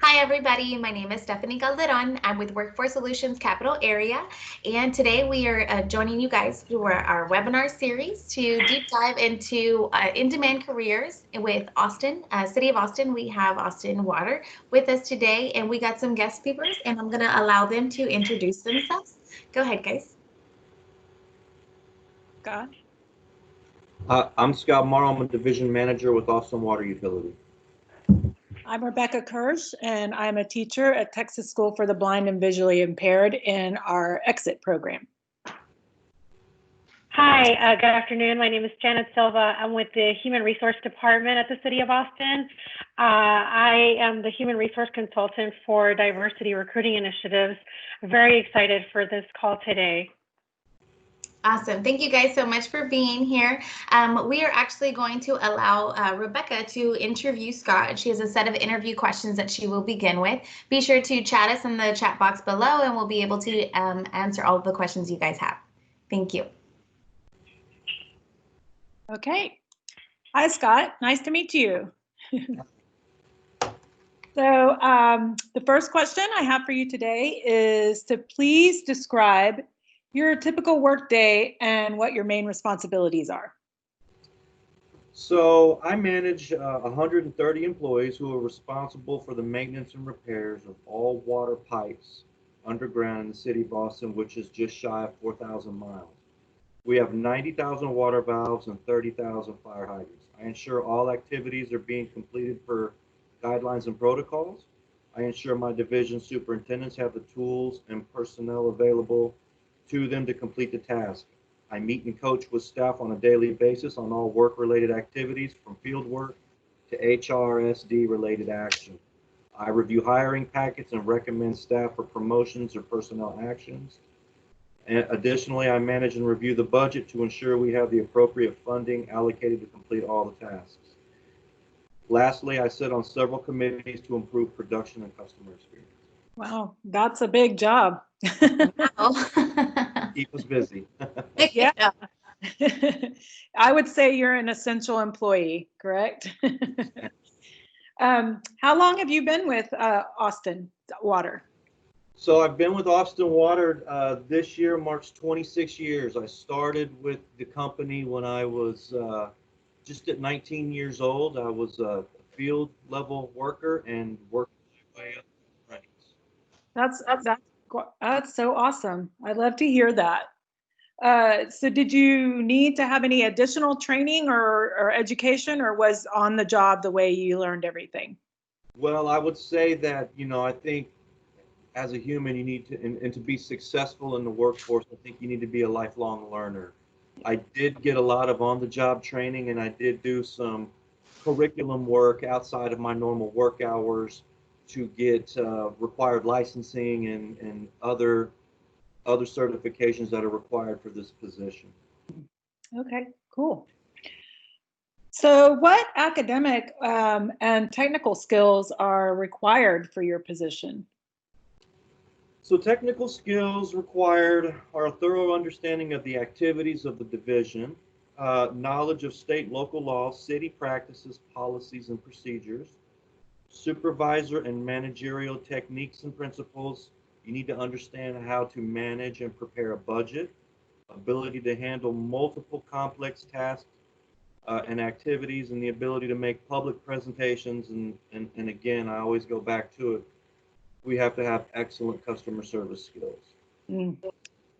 Hi, everybody. My name is Stephanie Calderon. I'm with Workforce Solutions Capital Area. And today we are joining you guys for our webinar series to deep dive into in-demand careers with Austin, City of Austin. We have Austin Water with us today, and we got some guest speakers, and I'm going to allow them to introduce themselves. Go ahead, guys. Scott. I'm Scott Morrow. I'm a division manager with Austin Water Utility. I'm Rebecca Kirsch, and I'm a teacher at Texas School for the Blind and Visually Impaired in our EXIT program. Hi, good afternoon. My name is Janet Silva. I'm with the Human Resource Department at the City of Austin. I am the Human Resource Consultant for Diversity Recruiting Initiatives. I'm very excited for this call today. Awesome. Thank you guys so much for being here. We are actually going to allow Rebecca to interview Scott. She has a set of interview questions that she will begin with. Be sure to chat us in the chat box below, and we'll be able to answer all of the questions you guys have. Thank you. Okay. Hi, Scott. Nice to meet you. So the first question I have for you today is to please describe your typical work day and what your main responsibilities are. So I manage 130 employees who are responsible for the maintenance and repairs of all water pipes underground in the city of Austin, which is just shy of 4,000 miles. We have 90,000 water valves and 30,000 fire hydrants. I ensure all activities are being completed per guidelines and protocols. I ensure my division superintendents have the tools and personnel available to them to complete the task. I meet and coach with staff on a daily basis on all work-related activities, from field work to HRSD related action. I review hiring packets and recommend staff for promotions or personnel actions. And additionally, I manage and review the budget to ensure we have the appropriate funding allocated to complete all the tasks. Lastly, I sit on several committees to improve production and customer experience. Wow, that's a big job. Keep us busy. Yeah. I would say you're an essential employee, correct? How long have you been with Austin Water? So I've been with Austin Water this year marks 26 years. I started with the company when I was just at 19 years old. I was a field level worker and worked my way up the ranks. That's so awesome. I'd love to hear that. So did you need to have any additional training or education, or was on the job the way you learned everything? Well, I would say that, I think as a human, you need to, and to be successful in the workforce, I think you need to be a lifelong learner. I did get a lot of on-the-job training, and I did do some curriculum work outside of my normal work hours to get required licensing and other certifications that are required for this position. Okay, cool. So what academic and technical skills are required for your position? So technical skills required are a thorough understanding of the activities of the division, knowledge of state and local laws, city practices, policies, and procedures, supervisor and managerial techniques and principles. You need to understand how to manage and prepare a budget, ability to handle multiple complex tasks and activities, and the ability to make public presentations. And again, I always go back to it. We have to have excellent customer service skills.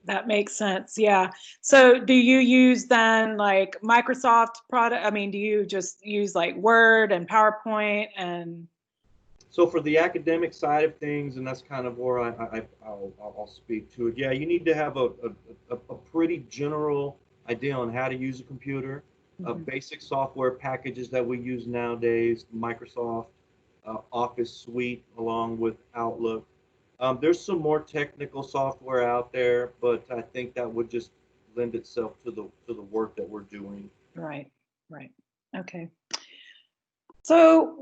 That makes sense. Yeah. So do you use then like Microsoft product? I mean, do you just use like Word and PowerPoint and? So for the academic side of things, and that's kind of where I'll speak to it. Yeah, you need to have a pretty general idea on how to use a computer, basic software packages that we use nowadays, Microsoft Office Suite, along with Outlook. There's some more technical software out there, but I think that would just lend itself to the work that we're doing. Right. Okay. So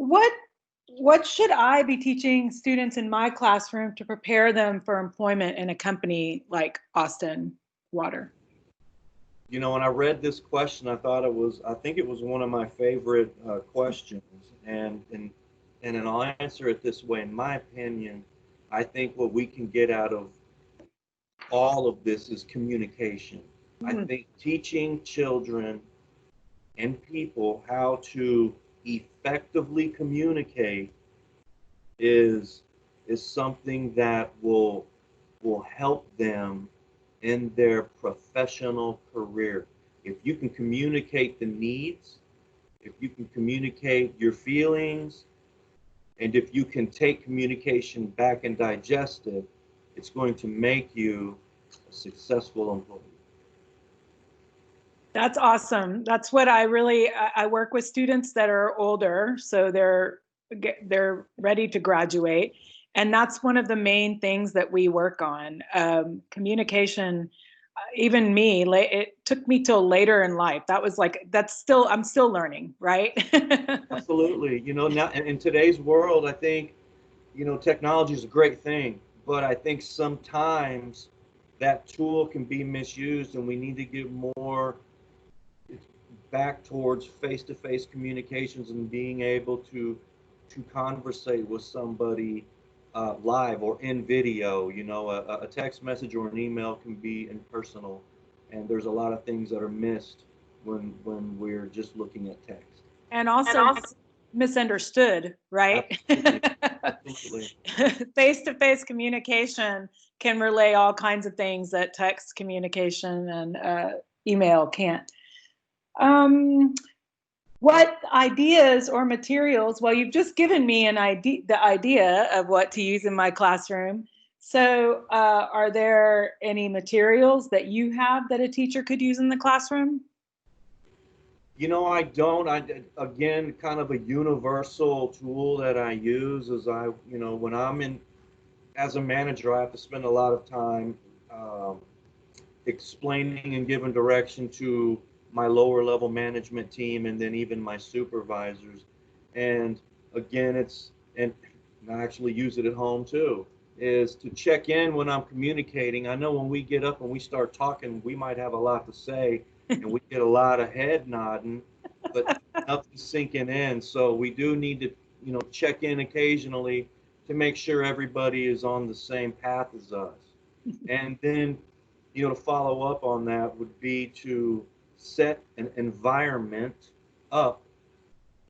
what should I be teaching students in my classroom to prepare them for employment in a company like Austin Water? When I read this question, I think it was one of my favorite questions, and And then I'll answer it this way. In my opinion, I think what we can get out of all of this is communication. I Mhm. think teaching children and people how to effectively communicate is something that will help them in their professional career. If you can communicate the needs, if you can communicate your feelings, and if you can take communication back and digest it, it's going to make you a successful employee. That's awesome. That's what I work with students that are older, so they're ready to graduate. And that's one of the main things that we work on. Communication, even me, it took me till later in life. I'm still learning, right? Absolutely. Now in today's world, I think, technology is a great thing, but I think sometimes that tool can be misused, and we need to get more back towards face-to-face communications and being able to conversate with somebody live or in video. A text message or an email can be impersonal, and there's a lot of things that are missed when we're just looking at text. And also misunderstood, right? Absolutely. Absolutely. Face-to-face communication can relay all kinds of things that text communication and email can't. What ideas or materials? Well, you've just given me the idea of what to use in my classroom. So, are there any materials that you have that a teacher could use in the classroom? I don't. Again, kind of a universal tool that I use is when I'm in as a manager, I have to spend a lot of time explaining and giving direction to my lower level management team and then even my supervisors. And again, and I actually use it at home too, is to check in when I'm communicating. I know when we get up and we start talking, we might have a lot to say and we get a lot of head nodding, but nothing's sinking in. So we do need to, check in occasionally to make sure everybody is on the same path as us. And then, to follow up on that would be to set an environment up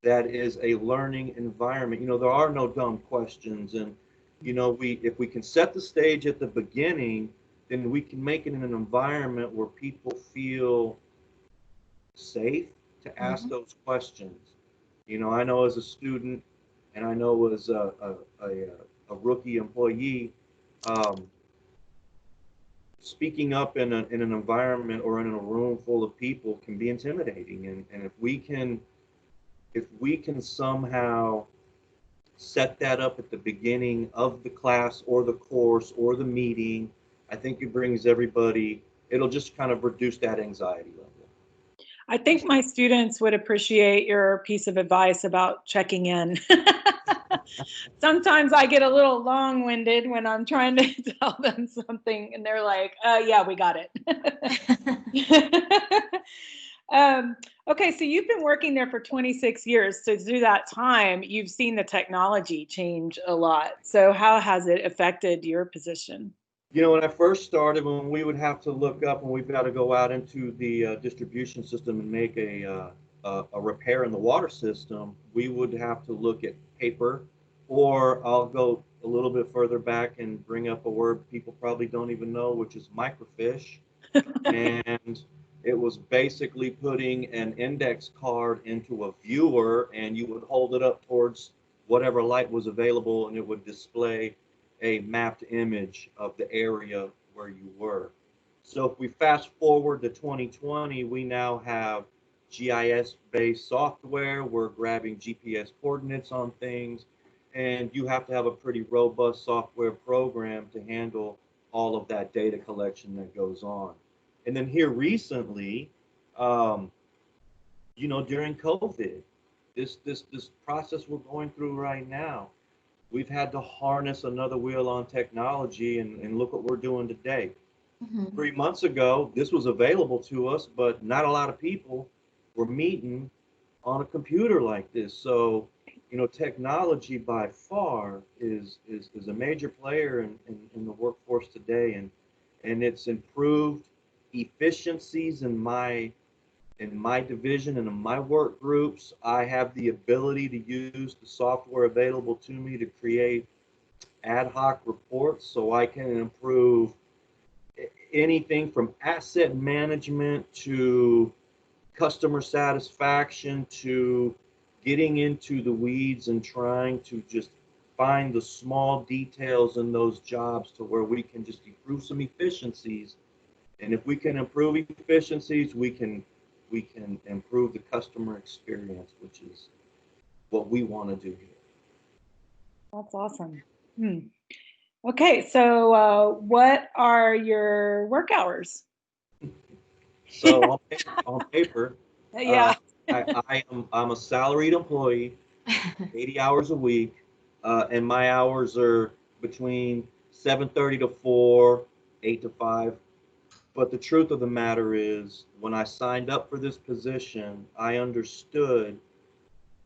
that is a learning environment. There are no dumb questions, and if we can set the stage at the beginning, then we can make it in an environment where people feel safe to ask those questions. I know as a student, and I know as a rookie employee, um, speaking up in an environment or in a room full of people can be intimidating. And if we can somehow set that up at the beginning of the class or the course or the meeting, I think it brings everybody, it'll just kind of reduce that anxiety level. I think my students would appreciate your piece of advice about checking in. Sometimes I get a little long-winded when I'm trying to tell them something, and they're like, yeah, we got it. Okay, so you've been working there for 26 years. So through that time, you've seen the technology change a lot. So how has it affected your position? When I first started, when we would have to look up and we've got to go out into the distribution system and make a repair in the water system, we would have to look at paper, or I'll go a little bit further back and bring up a word people probably don't even know, which is microfiche. And it was basically putting an index card into a viewer, and you would hold it up towards whatever light was available, and it would display a mapped image of the area where you were. So if we fast forward to 2020, we now have GIS-based software. We're grabbing GPS coordinates on things, and you have to have a pretty robust software program to handle all of that data collection that goes on. And then here recently, um, during COVID, this process we're going through right now, we've had to harness another wheel on technology, and look what we're doing today. Mhm. 3 months ago, this was available to us, but not a lot of people were meeting on a computer like this. So you know, technology by far is a major player in the workforce today, and it's improved efficiencies in my division and in my work groups. I have the ability to use the software available to me to create ad hoc reports so I can improve anything from asset management to customer satisfaction to getting into the weeds and trying to just find the small details in those jobs to where we can just improve some efficiencies. And if we can improve efficiencies, we can improve the customer experience, which is what we want to do here. That's awesome. Okay, so what are your work hours? So on paper, Yeah. I'm a salaried employee, 80 hours a week, and my hours are between 7:30 to 4, 8 to 5. But the truth of the matter is, when I signed up for this position, I understood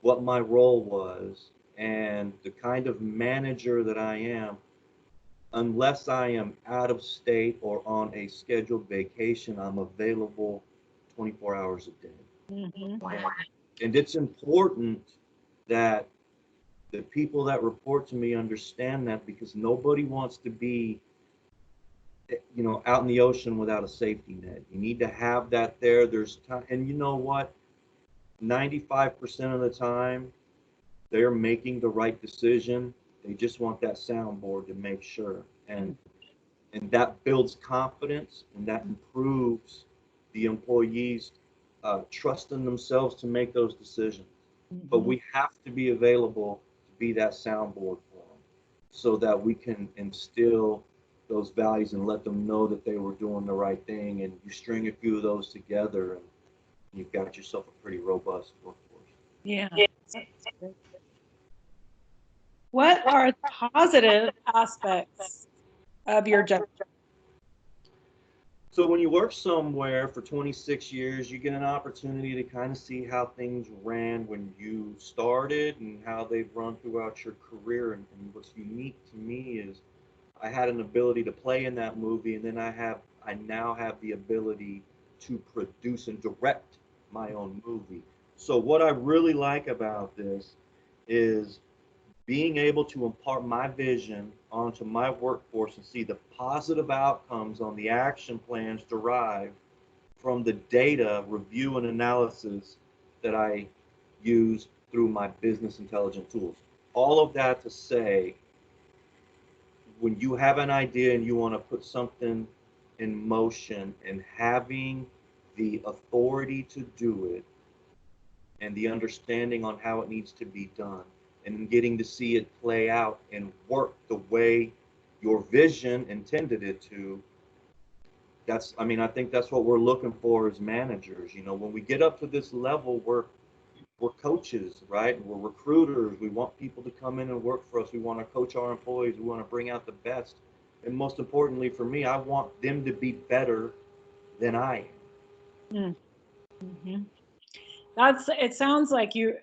what my role was and the kind of manager that I am. Unless I am out of state or on a scheduled vacation, I'm available 24 hours a day. Wow. And it's important that the people that report to me understand that, because nobody wants to be, you know, out in the ocean without a safety net. You need to have that there. There's time, and you know what? 95% of the time, they're making the right decision. They just want that soundboard to make sure, and that builds confidence, and that improves the employees' trust in themselves to make those decisions. But we have to be available to be that soundboard for them, so that we can instill those values and let them know that they were doing the right thing. And you string a few of those together, and you've got yourself a pretty robust workforce. Yeah. What are positive aspects of your job? So when you work somewhere for 26 years, you get an opportunity to kind of see how things ran when you started and how they've run throughout your career. And what's unique to me is I had an ability to play in that movie, and then I now have the ability to produce and direct my own movie. So what I really like about this is being able to impart my vision onto my workforce and see the positive outcomes on the action plans derived from the data review and analysis that I use through my business intelligence tools. All of that to say, when you have an idea and you want to put something in motion, and having the authority to do it and the understanding on how it needs to be done, and getting to see it play out and work the way your vision intended it to, I think that's what we're looking for as managers. You know, when we get up to this level, we're coaches, right? We're recruiters. We want people to come in and work for us. We want to coach our employees. We want to bring out the best. And most importantly for me, I want them to be better than I am. Mm-hmm. It sounds like you,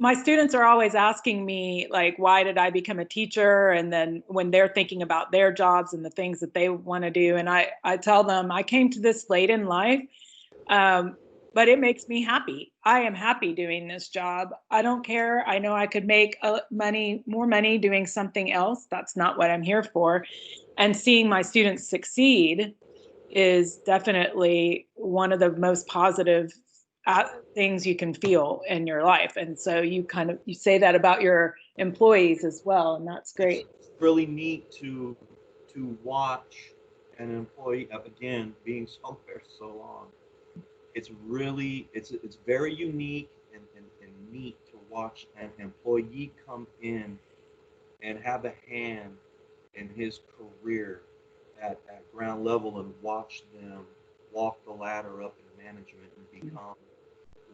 my students are always asking me, like, why did I become a teacher? And then when they're thinking about their jobs and the things that they want to do, and I tell them I came to this late in life, but it makes me happy. I am happy doing this job. I don't care. I know I could make more money doing something else. That's not what I'm here for. And seeing my students succeed is definitely one of the most positive things you can feel in your life. And so you say that about your employees as well, and that's great. It's really neat to watch an employee, again, being somewhere so long. It's very unique and neat to watch an employee come in and have a hand in his career at ground level, and watch them walk the ladder up in management and become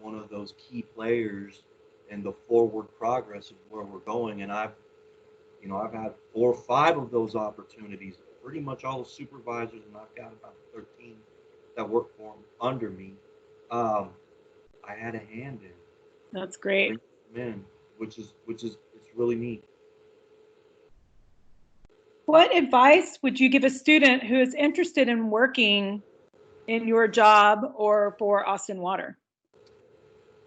one of those key players in the forward progress of where we're going. And I've had 4 or 5 of those opportunities. Pretty much all the supervisors, and I've got about 13 that work for them under me. I had a hand in. That's great. Man, which is it's really neat. What advice would you give a student who is interested in working in your job or for Austin Water?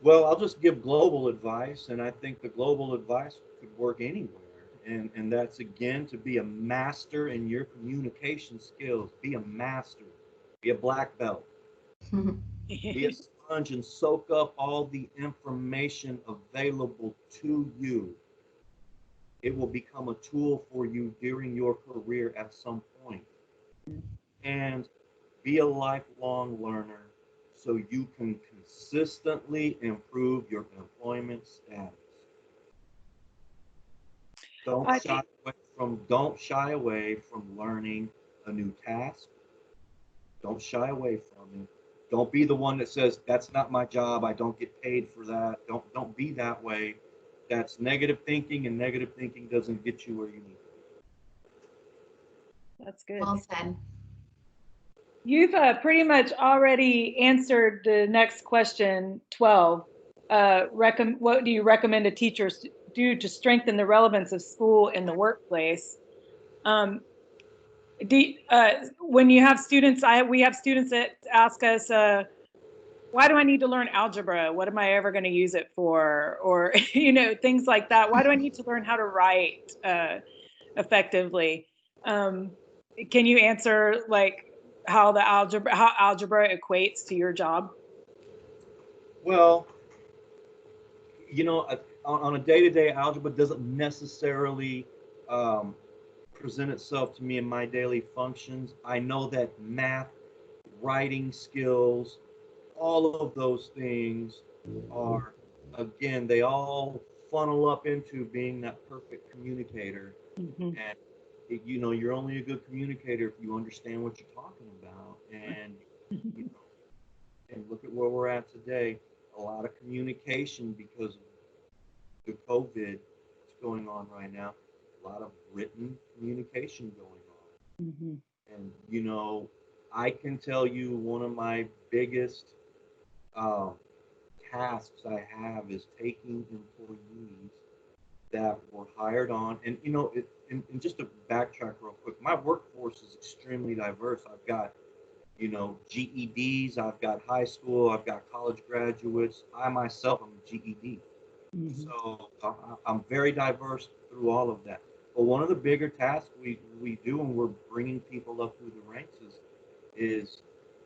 Well, I'll just give global advice, and I think the global advice could work anywhere. And that's again to be a master in your communication skills. Be a master. Be a black belt. Be a sponge and soak up all the information available to you. It will become a tool for you during your career at some point. And be a lifelong learner so you can consistently improve your employment status. Don't shy away from learning a new task. Don't shy away from it. Don't be the one that says that's not my job. I don't get paid for that. Don't be that way. That's negative thinking, and negative thinking doesn't get you where you need to be. That's good. Well said. You've pretty much already answered the next question, 12. What do you recommend a teacher do to strengthen the relevance of school in the workplace? When you have students, we have students that ask us, why do I need to learn algebra? What am I ever going to use it for? Or, things like that. Why do I need to learn how to write effectively? Can you answer how algebra equates to your job? Well, on a day-to-day, algebra doesn't necessarily present itself to me in my daily functions. I know that math, writing skills, all of those things are, again, they all funnel up into being that perfect communicator. Mm-hmm. And you're only a good communicator if you understand what you're talking about. And and look at where we're at today. A lot of communication because of the COVID that's going on right now. A lot of written communication going on. Mm-hmm. And I can tell you one of my biggest tasks I have is taking employees that were hired on, and and just to backtrack real quick, my workforce is extremely diverse. I've got GEDs, I've got high school, I've got college graduates. I myself am a GED. Mm-hmm. So I'm very diverse through all of that. But one of the bigger tasks we do when we're bringing people up through the ranks is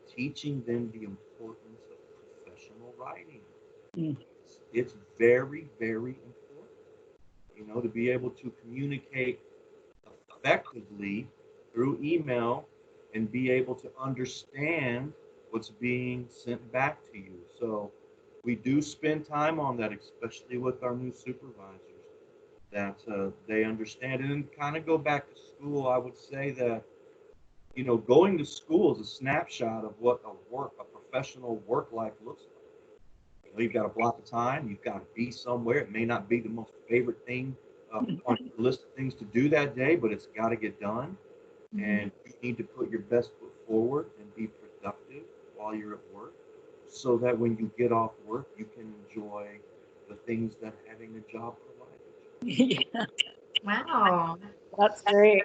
teaching them the importance of professional writing. Mm. It's very, very important, to be able to communicate effectively through email and be able to understand what's being sent back to you. So we do spend time on that, especially with our new supervisors, that they understand it. And kind of go back to school, I would say that, going to school is a snapshot of what a professional work life looks like. You've got a block of time. You've got to be somewhere. It may not be the most favorite thing on your list of things to do that day, but it's got to get done. Mm-hmm. And you need to put your best foot forward and be productive while you're at work, so that when you get off work, you can enjoy the things that having a job provides. Yeah. Wow. That's great.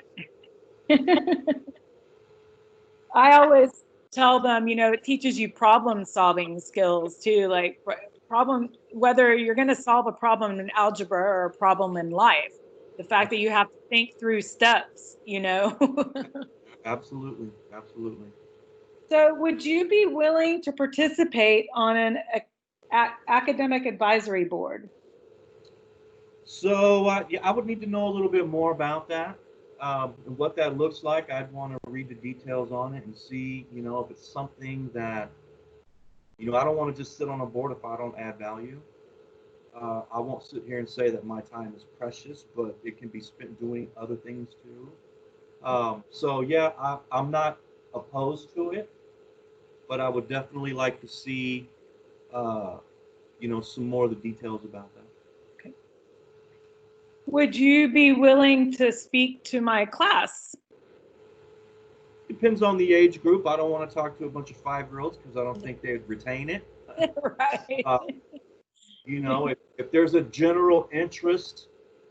I always tell them, it teaches you problem solving skills too, like whether you're going to solve a problem in algebra or a problem in life, the fact that you have to think through steps, Absolutely. Absolutely. So would you be willing to participate on an academic advisory board? So I would need to know a little bit more about that. What that looks like. I'd want to read the details on it and see, if it's something that, I don't want to just sit on a board if I don't add value. I won't sit here and say that my time is precious, but it can be spent doing other things too. So yeah, I'm not opposed to it, but I would definitely like to see, some more of the details about that. Okay. Would you be willing to speak to my class? Depends on the age group. I don't want to talk to a bunch of 5-year-olds because I don't think they'd retain it. Right. You know, if there's a general interest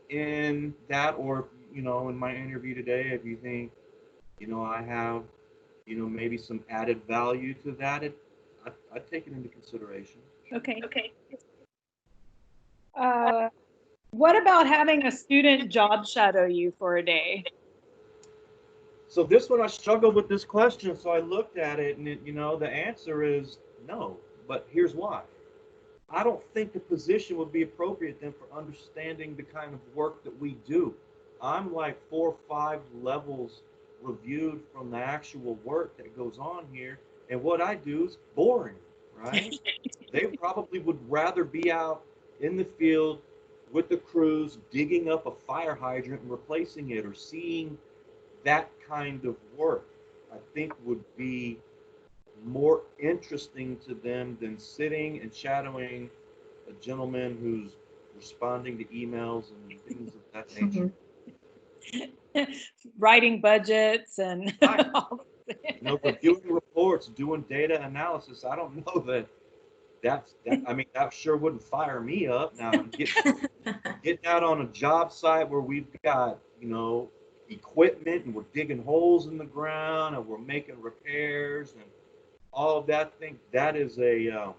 in that, or, you know, in my interview today, if you think, you know, I have, you know, maybe some added value to that, I'd take it into consideration. Okay. Uh, what about having a student job shadow you for a day? So this one, I struggled with this question, so I looked at it, and you know, the answer is no. But here's why. I don't think the position would be appropriate then for understanding the kind of work that we do. I'm like 4 or 5 levels reviewed from the actual work that goes on here, and what I do is boring, right? They probably would rather be out in the field with the crews digging up a fire hydrant and replacing it, or seeing that kind of work, I think would be more interesting to them than sitting and shadowing a gentleman who's responding to emails and things of that nature. Writing budgets and Right. all You know, reviewing reports, doing data analysis. I don't know that. I mean, that sure wouldn't fire me up. Now, getting out on a job site where we've got, you know, equipment, and we're digging holes in the ground, and we're making repairs and all of that thing, that is a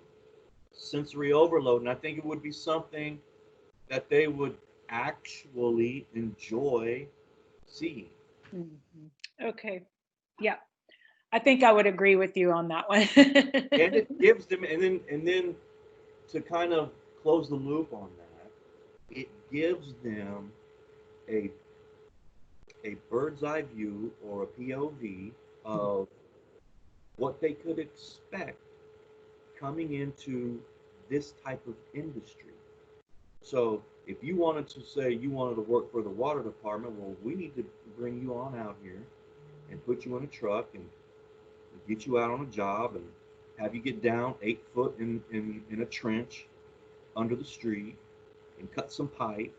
sensory overload. And I think it would be something that they would actually enjoy seeing. Mhm. Okay. Yeah. I think I would agree with you on that one. And it gives them, and then to kind of close the loop on that, it gives them a a bird's eye view, or a POV, of what they could expect coming into this type of industry. So if you wanted to say you wanted to work for the water department, well, we need to bring you on out here and put you in a truck and get you out on a job and have you get down 8 foot in a trench under the street and cut some pipe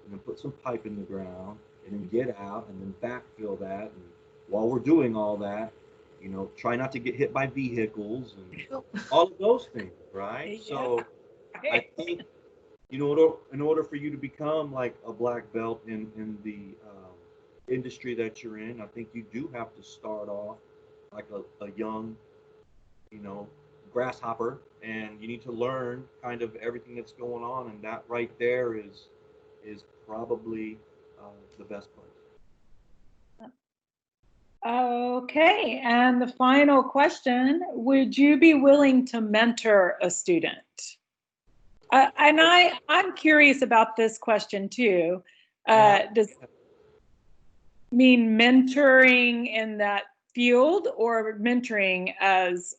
and then put some pipe in the ground and then get out and then backfill that. And while we're doing all that, you know, try not to get hit by vehicles and all of those things, right? Yeah. So I think, you know, in order for you to become like a black belt in the industry that you're in, I think you do have to start off like a young, you know, grasshopper, and you need to learn kind of everything that's going on, and that right there is probably the best place. Okay. And the final question, would you be willing to mentor a student? And I'm curious about this question too. Does it mean mentoring in that field, or mentoring as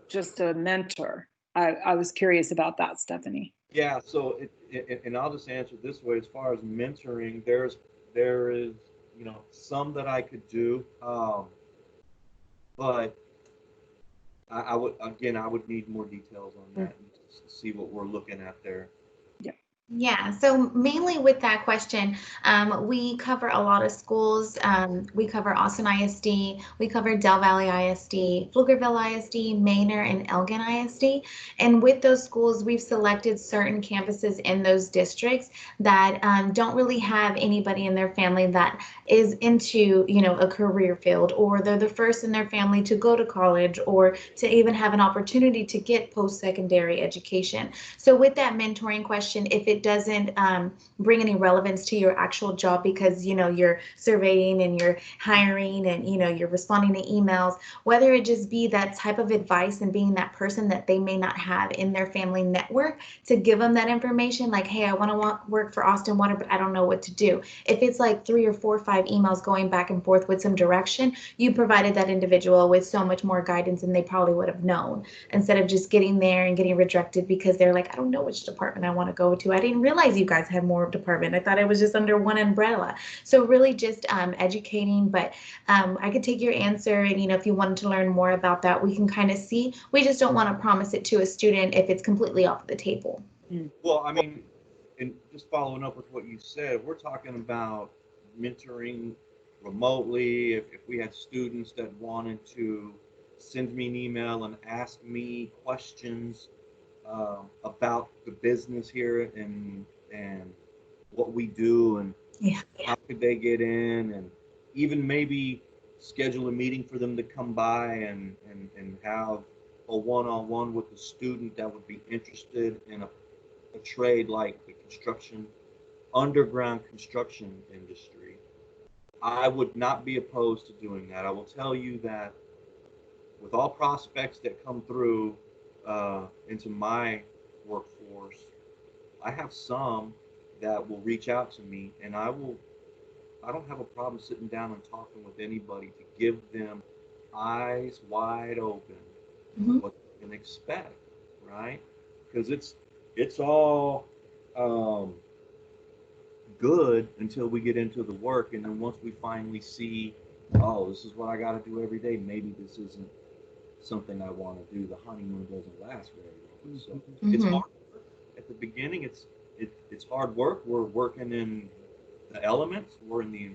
just a mentor? I was curious about that, Stephanie. Yeah, so and I'll just answer it this way. As far as mentoring, there is, you know, some that I could do, but I would, again, I would need more details on that and see what we're looking at there. Yeah, so mainly with that question, we cover a lot of schools. We cover Austin ISD, we cover Del Valley ISD, Pflugerville ISD, Manor, and Elgin ISD. And with those schools, we've selected certain campuses in those districts that don't really have anybody in their family that is into, you know, a career field, or they're the first in their family to go to college or to even have an opportunity to get post-secondary education. So with that mentoring question, if it doesn't bring any relevance to your actual job, because you know you're surveying and you're hiring and you know you're responding to emails, whether it just be that type of advice and being that person that they may not have in their family network to give them that information, like, hey, I want to work for Austin Water, but I don't know what to do. If it's like 3 or 4 or 5 emails going back and forth with some direction, you provided that individual with so much more guidance than they probably would have known, instead of just getting there and getting rejected because they're like, I don't know which department I want to go to. I didn't realize you guys had more department. I thought it was just under one umbrella. So really just educating, but I could take your answer, and you know, if you wanted to learn more about that, we can kind of see. We just don't want to promise it to a student if it's completely off the table. Well, I mean, and just following up with what you said, we're talking about mentoring remotely. If we had students that wanted to send me an email and ask me questions, about the business here and what we do and Yeah. how could they get in, and even maybe schedule a meeting for them to come by and have a one-on-one with a student that would be interested in a trade like the underground construction industry. I would not be opposed to doing that. I will tell you that with all prospects that come through into my workforce, I have some that will reach out to me, and I don't have a problem sitting down and talking with anybody to give them eyes wide open Mhm. what they can expect, right? Because it's all um, good until we get into the work, and then once we finally see, oh, this is what I got to do every day. Maybe this isn't something I want to do. The honeymoon doesn't last very long, so it's Mhm. hard work. At the beginning. It's hard work. We're working in the elements. We're in the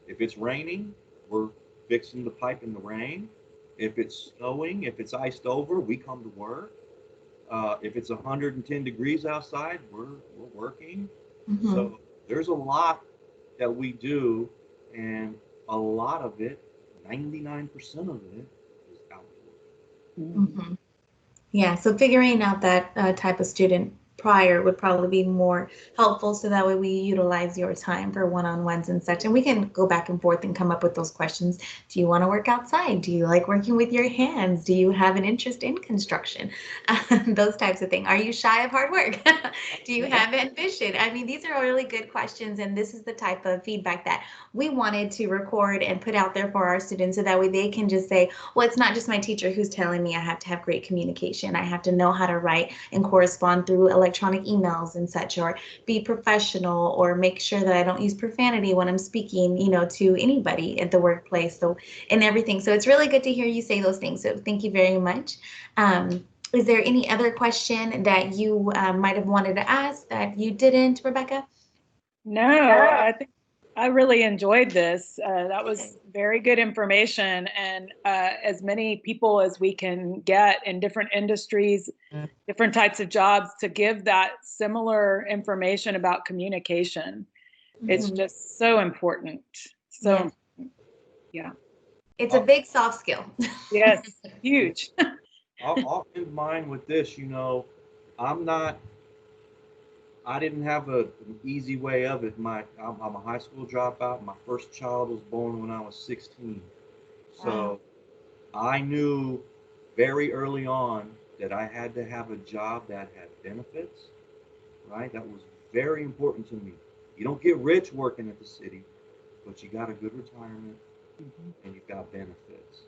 If it's raining, we're fixing the pipe in the rain. If it's snowing, if it's iced over, we come to work. If it's 110 degrees outside, we're working. Mhm. So there's a lot that we do, and a lot of it, 99% of it, is outdoors. Mhm. Yeah, so figuring out that type of student prior would probably be more helpful so that way we utilize your time for one-on-ones and such. And we can go back and forth and come up with those questions. Do you want to work outside? Do you like working with your hands? Do you have an interest in construction? Those types of things. Are you shy of hard work? Do you have ambition? I mean, these are really good questions, and this is the type of feedback that we wanted to record and put out there for our students so that way they can just say, well, it's not just my teacher who's telling me I have to have great communication. I have to know how to write and correspond through electronic emails and such, or be professional, or make sure that I don't use profanity when I'm speaking, to anybody at the workplace. So, and everything. So it's really good to hear you say those things. So thank you very much. Is there any other question that you might have wanted to ask that you didn't, Rebecca? No, I think I really enjoyed this. That Good. was very good information, and as many people as we can get in different industries, different types of jobs, to give that similar information about communication. It's Mhm. just so important. So, yeah. It's a I'll, big soft skill. Yes, huge. I'll end mine with this. I'm not. I didn't have an easy way of it. I'm a high school dropout. My first child was born when I was 16. Wow. So I knew very early on that I had to have a job that had benefits, right? That was very important to me. You don't get rich working at the city, but you got a good retirement and you've got benefits.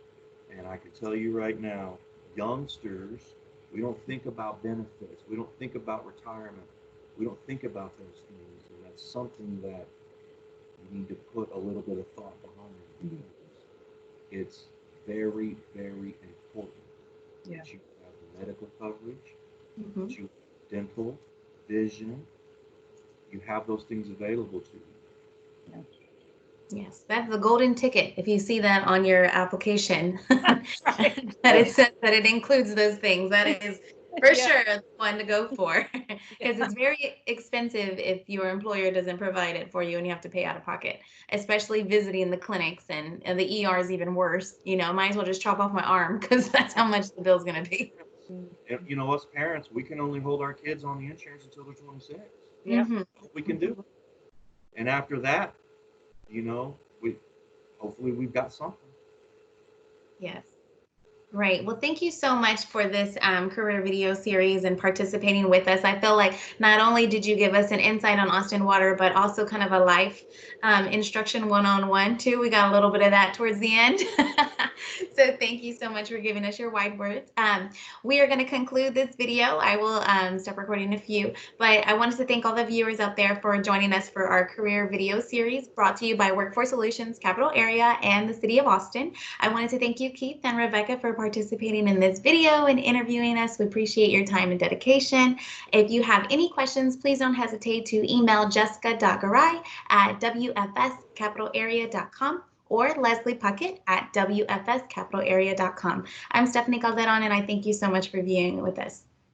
And I can tell you right now, youngsters, we don't think about benefits. We don't think about retirement. We don't think about those things. And that's something that you need to put a little bit of thought behind, because it's very, very important Yeah. that you have medical coverage, Mhm. that you have dental, vision, you have those things available to you. Yes, that's the golden ticket. If you see that on your application, that it says that it includes those things, that is for Yeah. sure the one to go for, Yeah. because it's very expensive if your employer doesn't provide it for you and you have to pay out of pocket, especially visiting the clinics, and the ER is even worse. Might as well just chop off my arm because that's how much the bill's going to be. And us parents, we can only hold our kids on the insurance until they're 26. Yeah. Mhm. That's what we can do. And after that, we hopefully we've got something. Yes. Great. Well, thank you so much for this career video series and participating with us. I feel like not only did you give us an insight on Austin Water, but also kind of a life instruction one-on-one too. We got a little bit of that towards the end. So thank you so much for giving us your wide words. We are going to conclude this video. I will stop recording in a few, but I wanted to thank all the viewers out there for joining us for our career video series brought to you by Workforce Solutions Capital Area and the City of Austin. I wanted to thank you, Keith and Rebecca, for participating in this video and interviewing us. We appreciate your time and dedication. If you have any questions, please don't hesitate to email jessica.garay@wfscapitalarea.com or Leslie Puckett at wfscapitalarea.com. I'm Stephanie Calderon, and I thank you so much for viewing with us.